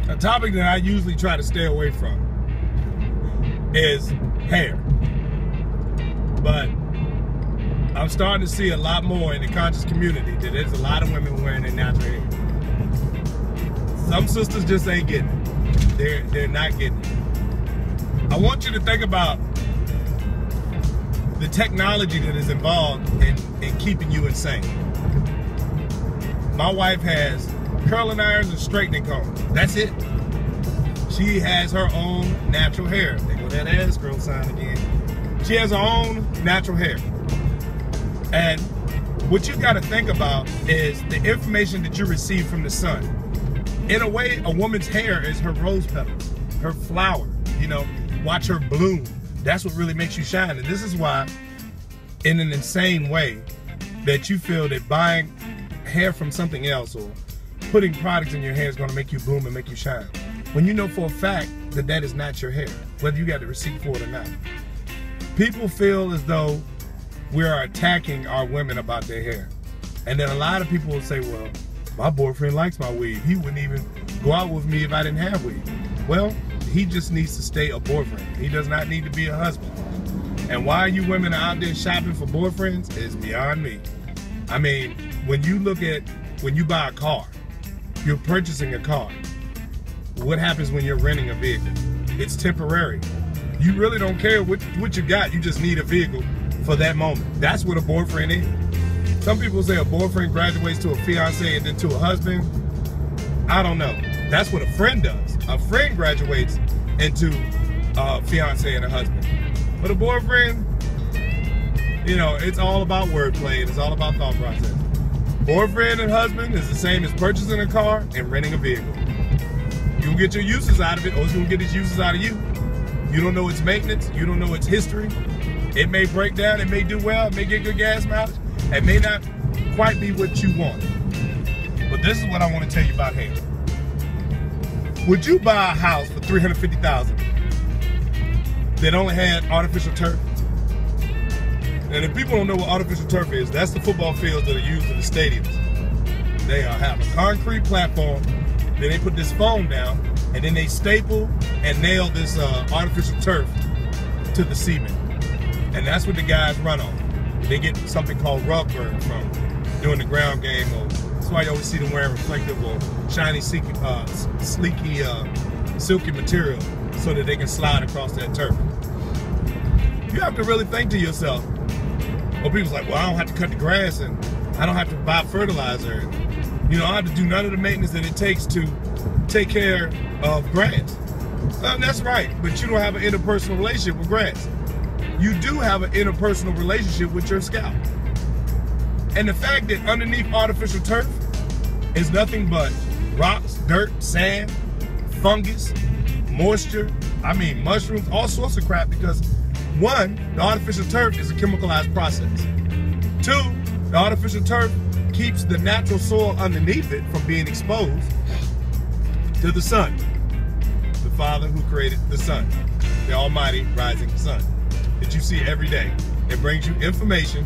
A topic that I usually try to stay away from is hair. But I'm starting to see a lot more in the conscious community that there's a lot of women wearing their natural hair. Some sisters just ain't getting it. They're not getting it. I want you to think about the technology that is involved in keeping you insane. My wife has curling irons and straightening combs. That's it. She has her own natural hair. There go that ass girl sign again. She has her own natural hair. And what you got to think about is the information that you receive from the sun. In a way, a woman's hair is her rose petals, her flower. You know, watch her bloom. That's what really makes you shine. And this is why, in an insane way, that you feel that buying hair from something else or putting products in your hair is going to make you bloom and make you shine. When you know for a fact that that is not your hair, whether you got the receipt for it or not. People feel as though we are attacking our women about their hair. And then a lot of people will say, well, my boyfriend likes my weave. He wouldn't even go out with me if I didn't have weave. Well, he just needs to stay a boyfriend. He does not need to be a husband. And why you women are out there shopping for boyfriends is beyond me. I mean, when you buy a car, you're purchasing a car. What happens when you're renting a vehicle? It's temporary. You really don't care what you got. You just need a vehicle for that moment. That's what a boyfriend is. Some people say a boyfriend graduates to a fiance and then to a husband. I don't know. That's what a friend does. A friend graduates into a fiance and a husband. But a boyfriend, you know, it's all about wordplay and it's all about thought process. Boyfriend and husband is the same as purchasing a car and renting a vehicle. You will get your uses out of it, or it's going to get its uses out of you. You don't know its maintenance. You don't know its history. It may break down. It may do well. It may get good gas mileage. It may not quite be what you want. But this is what I want to tell you about hair. Would you buy a house for $350,000 that only had artificial turf? And if people don't know what artificial turf is, that's the football fields that are used in the stadiums. They have a concrete platform, then they put this foam down, and then they staple and nail this artificial turf to the cement. And that's what the guys run on. They get something called rug burn from doing the ground game. That's why you always see them wearing reflective or shiny, sleeky material so that they can slide across that turf. You have to really think to yourself, well, people's like, well, I don't have to cut the grass and I don't have to buy fertilizer. And, you know, I have to do none of the maintenance that it takes to take care of grass. That's right, but you don't have an interpersonal relationship with grass. You do have an interpersonal relationship with your scalp. And the fact that underneath artificial turf is nothing but rocks, dirt, sand, fungus, moisture, I mean mushrooms, all sorts of crap, because one, the artificial turf is a chemicalized process. Two, the artificial turf keeps the natural soil underneath it from being exposed to the sun. The Father who created the sun, the almighty rising sun that you see every day. It brings you information,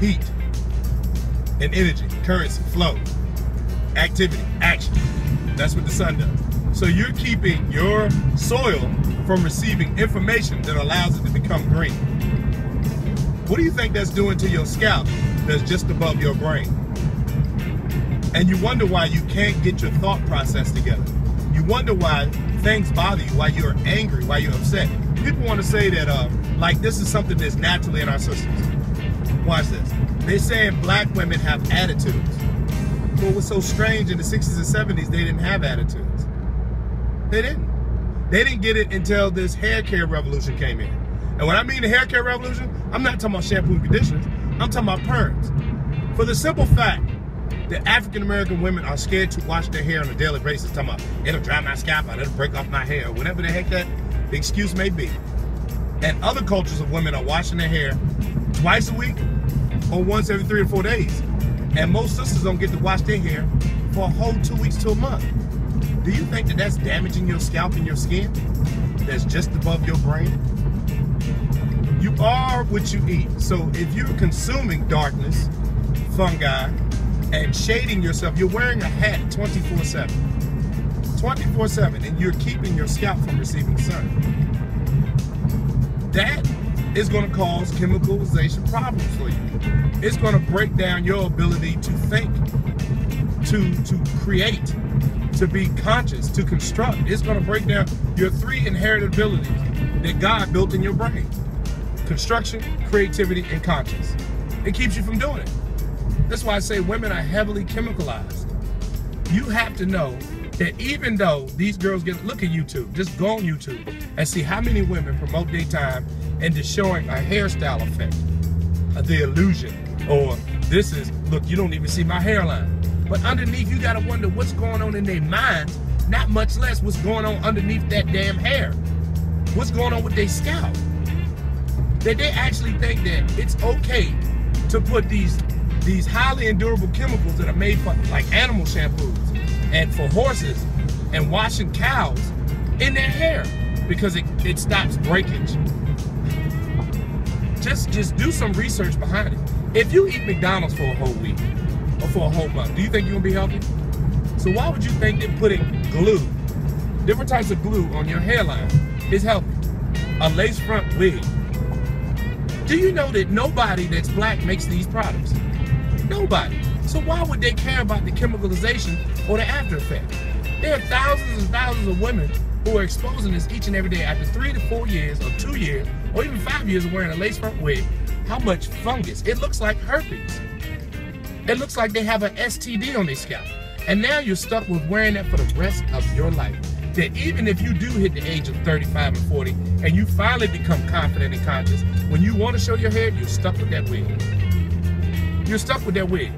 heat, and energy, currency, flow, activity, action. That's what the sun does. So you're keeping your soil from receiving information that allows it to become green. What do you think that's doing to your scalp that's just above your brain? And you wonder why you can't get your thought process together. You wonder why things bother you, why you're angry, why you're upset. People want to say that like this is something that's naturally in our systems. Watch this. They're saying black women have attitudes. Well, what's so strange, in the 60s and 70s, they didn't have attitudes. They didn't. They didn't get it until this hair care revolution came in. And when I mean the hair care revolution, I'm not talking about shampoo and conditioners. I'm talking about perms. For the simple fact that African-American women are scared to wash their hair on a daily basis, talking about, it'll dry my scalp out, it'll break off my hair, whatever the heck that the excuse may be. And other cultures of women are washing their hair twice a week or once every 3 or 4 days. And most sisters don't get to wash their hair for a whole 2 weeks to a month. Do you think that that's damaging your scalp and your skin? That's just above your brain? You are what you eat. So if you're consuming darkness, fungi, and shading yourself, you're wearing a hat 24/7. 24/7, and you're keeping your scalp from receiving sun. That is going to cause chemicalization problems for you. It's going to break down your ability to think, to create, to be conscious, to construct. It's going to break down your 3 inherited abilities that God built in your brain: construction, creativity, and conscience. It keeps you from doing it. That's why I say women are heavily chemicalized. You have to know that even though these girls look at YouTube, just go on YouTube and see how many women promote their time into showing a hairstyle effect, the illusion, or this is, look, you don't even see my hairline. But underneath, you gotta wonder what's going on in their minds, not much less what's going on underneath that damn hair. What's going on with their scalp? That they actually think that it's okay to put these highly endurable chemicals that are made for, like animal shampoos and for horses and washing cows, in their hair because it stops breakage. Just do some research behind it. If you eat McDonald's for a whole week or for a whole month, do you think you're gonna be healthy? So why would you think that putting glue, different types of glue on your hairline is healthy? A lace front wig. Do you know that nobody that's black makes these products? Nobody. So why would they care about the chemicalization or the after effect? There are thousands and thousands of women who are exposing this each and every day after 3 to 4 years or 2 years or even 5 years of wearing a lace front wig. How much fungus? It looks like herpes. It looks like they have an STD on their scalp. And now you're stuck with wearing that for the rest of your life. That even if you do hit the age of 35 and 40 and you finally become confident and conscious, when you want to show your hair, you're stuck with that wig. You're stuck with that wig.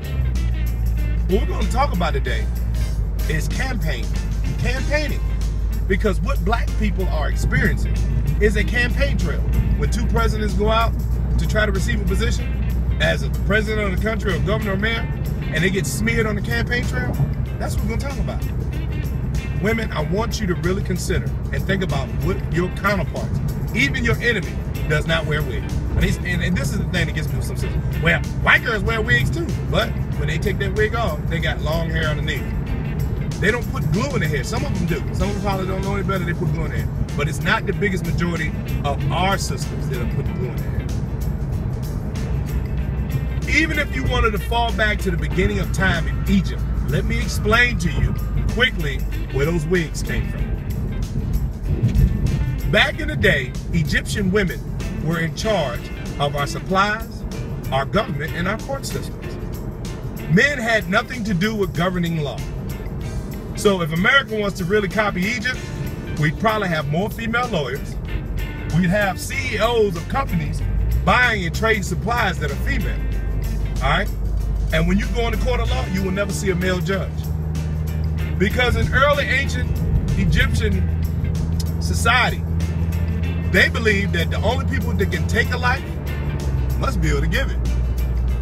What we're going to talk about today is campaigning. Because what black people are experiencing is a campaign trail. When 2 presidents go out to try to receive a position as a president of the country or governor or mayor, and they get smeared on the campaign trail, that's what we're going to talk about. Women, I want you to really consider and think about what your counterparts, even your enemy, does not wear wigs. And this is the thing that gets me with some sense. Well, white girls wear wigs too, but when they take that wig off, they got long hair underneath. They don't put glue in their hair. Some of them do. Some of them probably don't know any better. They put glue in their hair. But it's not the biggest majority of our sisters that are putting glue in their hair. Even if you wanted to fall back to the beginning of time in Egypt, let me explain to you quickly where those wigs came from. Back in the day, Egyptian women were in charge of our supplies, our government, and our court systems. Men had nothing to do with governing law. So if America wants to really copy Egypt, we'd probably have more female lawyers. We'd have CEOs of companies buying and trading supplies that are female. All right? And when you go in the court of law, you will never see a male judge. Because in early ancient Egyptian society, they believed that the only people that can take a life must be able to give it.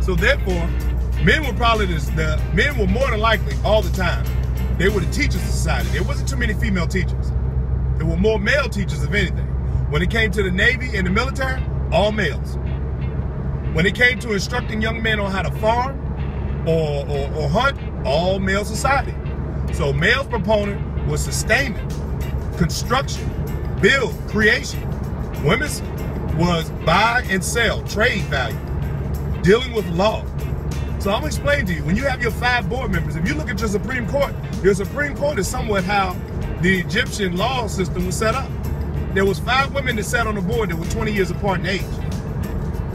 So therefore, men were probably men were more than likely all the time. They were the teachers of society. There wasn't too many female teachers. There were more male teachers, if anything. When it came to the Navy and the military, all males. When it came to instructing young men on how to farm or hunt, all male society. So male's proponent was sustainment, construction, build, creation. Women's was buy and sell, trade value, dealing with law. So I'm explaining to you, when you have your 5 board members, if you look at your Supreme Court is somewhat how the Egyptian law system was set up. There was 5 women that sat on the board that were 20 years apart in age.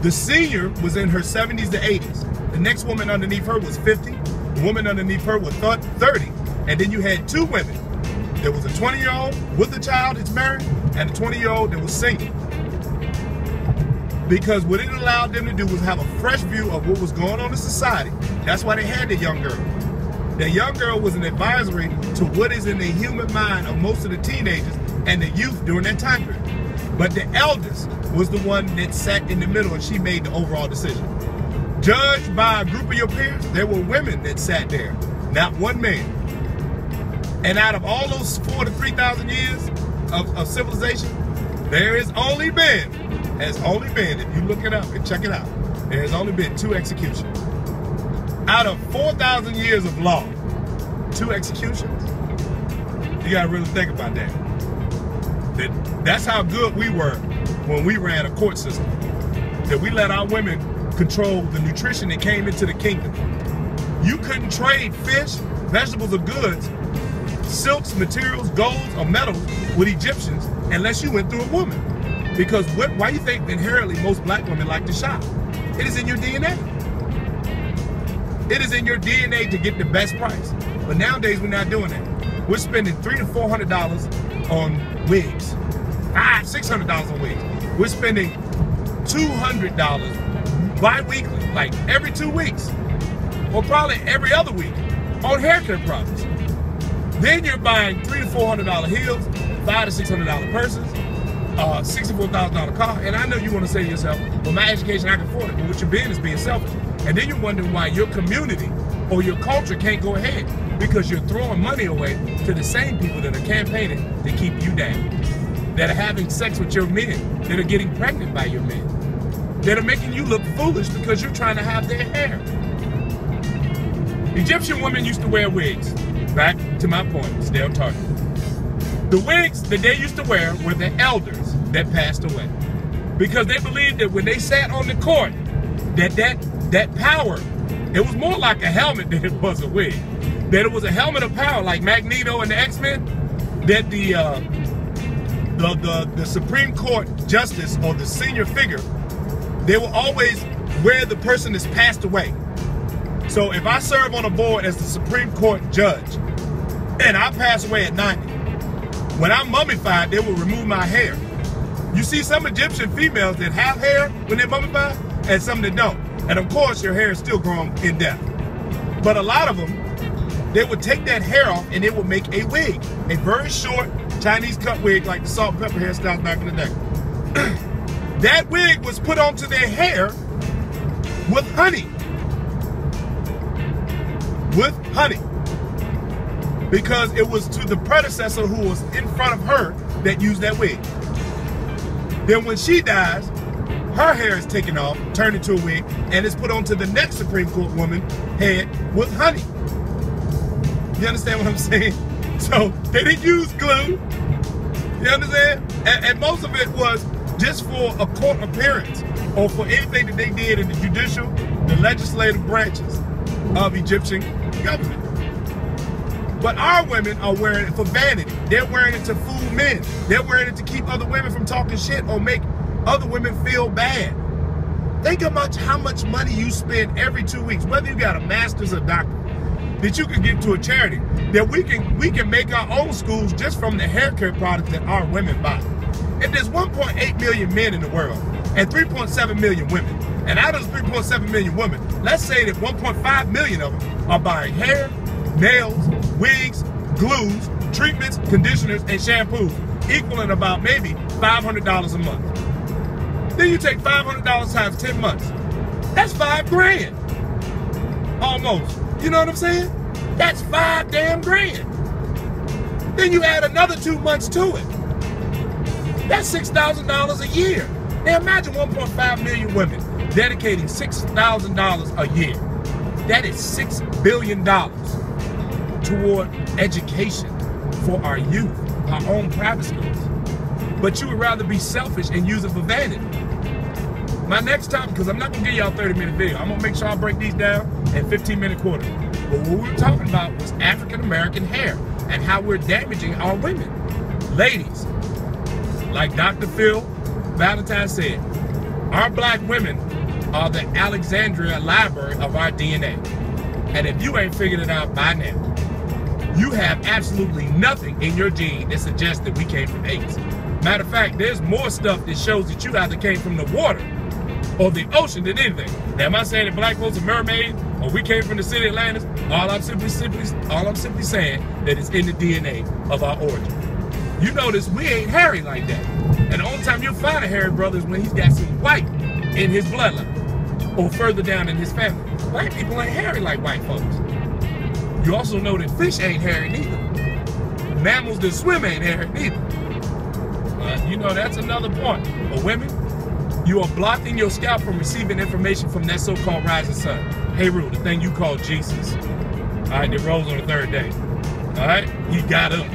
The senior was in her 70s to 80s. The next woman underneath her was 50. The woman underneath her was 30. And then you had 2 women. There was a 20-year-old with a child that's married and a 20-year-old that was single. Because what it allowed them to do was have a fresh view of what was going on in society. That's why they had the young girl. The young girl was an advisory to what is in the human mind of most of the teenagers and the youth during that time period. But the eldest was the one that sat in the middle and she made the overall decision. Judged by a group of your peers, there were women that sat there, not one man. And out of all those 4,000 to 3,000 years of civilization, there has only been, if you look it up and check it out, there has only been 2 executions. Out of 4,000 years of law, 2 executions. You gotta really think about that. That's how good we were when we ran a court system. That we let our women control the nutrition that came into the kingdom. You couldn't trade fish, vegetables, or goods, silks, materials, golds, or metals with Egyptians unless you went through a woman. Because why do you think inherently most black women like to shop? It is in your DNA. It is in your DNA to get the best price. But nowadays we're not doing that. We're spending $300 to $400 on wigs, $500, $600 on wigs. We're spending $200 bi-weekly, like every 2 weeks, or probably every other week, on haircut products. Then you're buying $300 to $400 heels, $500 to $600 purses, $64,000 car, and I know you want to say to yourself, well, my education, I can afford it, but what you're being is being selfish. And then you're wondering why your community or your culture can't go ahead, because you're throwing money away to the same people that are campaigning to keep you down, that are having sex with your men, that are getting pregnant by your men, that are making you look foolish because you're trying to have their hair. Egyptian women used to wear wigs. Back to my point, stay on target. The wigs that they used to wear were the elders that passed away, because they believed that when they sat on the court, that power, it was more like a helmet than it was a wig. That it was a helmet of power, like Magneto and the X-Men. That the Supreme Court justice or the senior figure, they will always wear the person that's passed away. So if I serve on a board as the Supreme Court judge and I pass away at 90, when I'm mummified, they will remove my hair. You see some Egyptian females that have hair when they're mummified and some that don't. And of course, your hair is still growing in death. But a lot of them, they would take that hair off and they would make a wig, a very short Chinese cut wig like the salt and pepper hairstyles back in the day. That wig was put onto their hair with honey. With honey. Because it was to the predecessor who was in front of her that used that wig. Then when she dies, her hair is taken off, turned into a wig, and is put onto the next Supreme Court woman head with honey. You understand what I'm saying? So they didn't use glue. You understand? And most of it was just for a court appearance or for anything that they did in the judicial, the legislative branches of Egyptian government. But our women are wearing it for vanity. They're wearing it to fool men. They're wearing it to keep other women from talking shit or make other women feel bad. Think about how much money you spend every 2 weeks, whether you got a master's or doctorate, that you can give to a charity, that we can make our own schools just from the haircut products that our women buy. If there's 1.8 million men in the world and 3.7 million women, and out of those 3.7 million women, let's say that 1.5 million of them are buying hair, nails, wigs, glues, treatments, conditioners, and shampoos, equaling about maybe $500 a month. Then you take $500 times 10 months. That's $5 grand. Almost. You know what I'm saying? That's $5 damn grand. Then you add another 2 months to it. That's $6,000 a year. Now imagine 1.5 million women dedicating $6,000 a year. That is $6 billion toward education for our youth, our own private schools. But you would rather be selfish and use it for vanity. My next topic, because I'm not going to give y'all a 30-minute video. I'm going to make sure I break these down in 15-minute quarters. But what we were talking about was African-American hair and how we're damaging our women. Ladies, like Dr. Phil Valentine said, our black women are the Alexandria library of our DNA. And if you ain't figured it out by now, you have absolutely nothing in your gene that suggests that we came from apes. Matter of fact, there's more stuff that shows that you either came from the water or the ocean than anything. Now, am I saying that black folks are mermaids or we came from the city of Atlantis? All I'm simply saying that it's in the DNA of our origin. You notice we ain't hairy like that. And the only time you'll find a hairy brother is when he's got some white in his bloodline or further down in his family. Black people ain't hairy like white folks. You also know that fish ain't hairy neither. Mammals that swim ain't hairy neither. You know, that's another point. But women, you are blocking your scalp from receiving information from that so-called rising sun. Heru, the thing you call Jesus. All right, that rose on the third day. All right, he got up.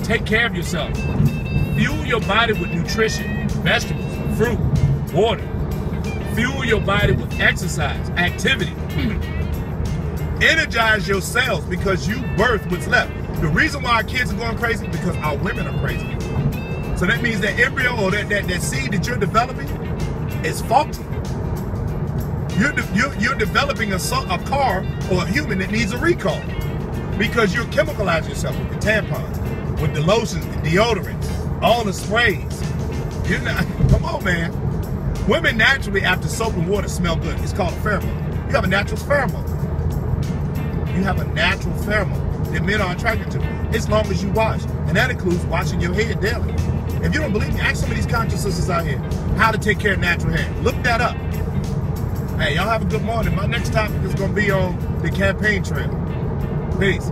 Take care of yourself. Fuel your body with nutrition, vegetables, fruit, water. Fuel your body with exercise, activity. Energize your cells because you birth what's left. The reason why our kids are going crazy is because our women are crazy. So that means that embryo or that seed that you're developing is faulty. You're developing a car or a human that needs a recall because you're chemicalizing yourself with the tampons, with the lotions, the deodorants, all the sprays. You're not, come on, man. Women naturally, after soap and water, smell good. It's called a pheromone. You have a natural pheromone. You have a natural pheromone that men are attracted to, as long as you wash. And that includes washing your hair daily. If you don't believe me, ask some of these conscious sisters out here how to take care of natural hair. Look that up. Hey, y'all have a good morning. My next topic is going to be on the campaign trail. Peace.